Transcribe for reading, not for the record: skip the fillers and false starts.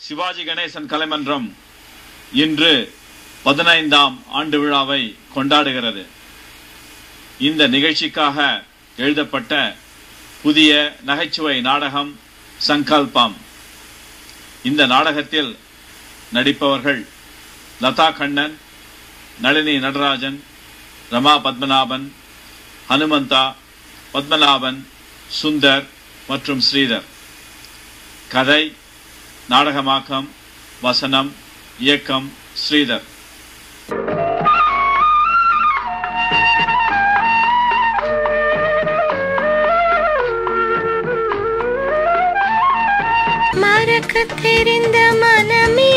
சிவாஜி கணேசன் கலைமன்றம் இன்று 15ஆம் ஆண்டு விழாவை கொண்டாடுகிறது. இந்த நிகழ்ச்சிக்காக எழுதப்பட்ட புதிய நகைச்சுவை நாடகம் சங்கல்பம். இந்த நாடகத்தில் நடிப்பவர்கள் லதா கண்ணன், நளினி நடராஜன், ரமா பத்மநாபன், ஹனுமந்தா, பத்மநாபன், சுந்தர் மற்றும் ஸ்ரீதர். கதை, நாடகமாக்கம், வசனம், இயக்கம் ஸ்ரீதர். மறக்க தெரிந்த மனமே